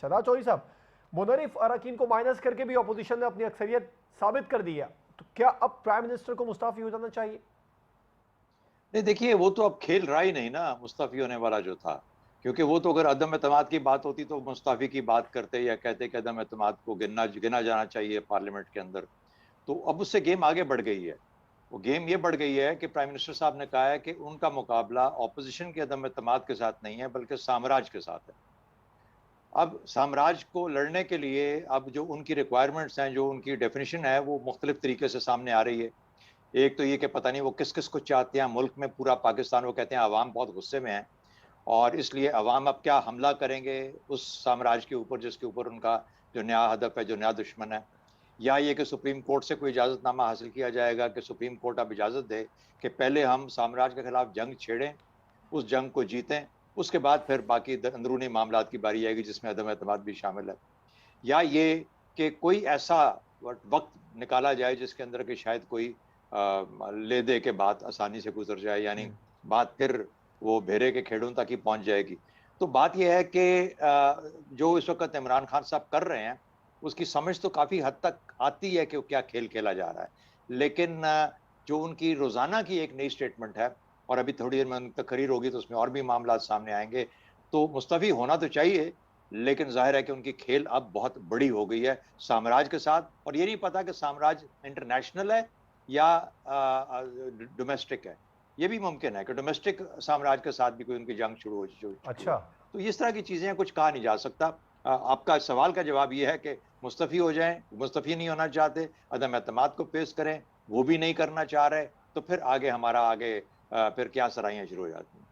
शहनाज चौधरी साहब, मुनरिफ अरकान को माइनस करके भी अपोजिशन ने अपनी अक्सरियत साबित कर दी है, तो क्या अब प्राइम मिनिस्टर को मुस्ताफी हो जाना चाहिए? नहीं, देखिए वो तो अब खेल रहा ही नहीं ना मुस्ताफी होने वाला जो था। क्योंकि वो तो अगर अदम एतमाद की बात होती तो मुस्ताफी की बात करते या कहते कि अदम एतमाद को गिना जाना चाहिए पार्लियामेंट के अंदर। तो अब उससे गेम आगे बढ़ गई है। वो गेम ये बढ़ गई है कि प्राइम मिनिस्टर साहब ने कहा है कि उनका मुकाबला ऑपोजिशन के अदम एतमाद के साथ नहीं है बल्कि साम्राज्य के साथ है। अब साम्राज्य को लड़ने के लिए अब जो उनकी रिक्वायरमेंट्स हैं, जो उनकी डेफिनेशन है, वो मुख्तलिफ तरीके से सामने आ रही है। एक तो ये कि पता नहीं वो किस किस को चाहते हैं मुल्क में, पूरा पाकिस्तान। वो कहते हैं अवाम बहुत गुस्से में है और इसलिए अवाम अब क्या हमला करेंगे उस साम्राज्य के ऊपर जिसके ऊपर उनका जो नया हदफ है, जो नया दुश्मन है। या ये कि सुप्रीम कोर्ट से कोई इजाजतनामा हासिल किया जाएगा कि सुप्रीम कोर्ट अब इजाजत दे कि पहले हम साम्राज्य के खिलाफ जंग छेड़ें, उस जंग को जीतें, उसके बाद फिर बाकी अंदरूनी मामलात की बारी आएगी जिसमें अदम एतमाद भी शामिल है। या ये कि कोई ऐसा वक्त निकाला जाए जिसके अंदर कि शायद कोई ले दे के बात आसानी से गुजर जाए, यानी बात फिर वो भेड़े के खेड़ों तक ही पहुंच जाएगी। तो बात यह है कि जो इस वक्त इमरान खान साहब कर रहे हैं उसकी समझ तो काफी हद तक आती है कि क्या खेल खेला जा रहा है। लेकिन जो उनकी रोजाना की एक नई स्टेटमेंट है, और अभी थोड़ी देर में उनकी तकरीर होगी तो उसमें और भी मामला सामने आएंगे, तो मुस्तफी होना तो चाहिए। लेकिन जाहिर है कि उनकी खेल अब बहुत बड़ी हो गई है साम्राज्य के साथ, और ये नहीं पता कि साम्राज्य इंटरनेशनल है या डोमेस्टिक है। ये भी मुमकिन है कि डोमेस्टिक साम्राज्य के साथ भी कोई उनकी जंग शुरू हो चुकी हो। अच्छा। तो इस तरह की चीजें कुछ कहा नहीं जा सकता। आपका सवाल का जवाब ये है कि मुस्तफी हो जाएं, मुस्तफी नहीं होना चाहते, अदम एतमाद को पेश करें, वो भी नहीं करना चाह रहे, तो फिर आगे हमारा आगे फिर क्या सराहियां शुरू हो जाती हैं।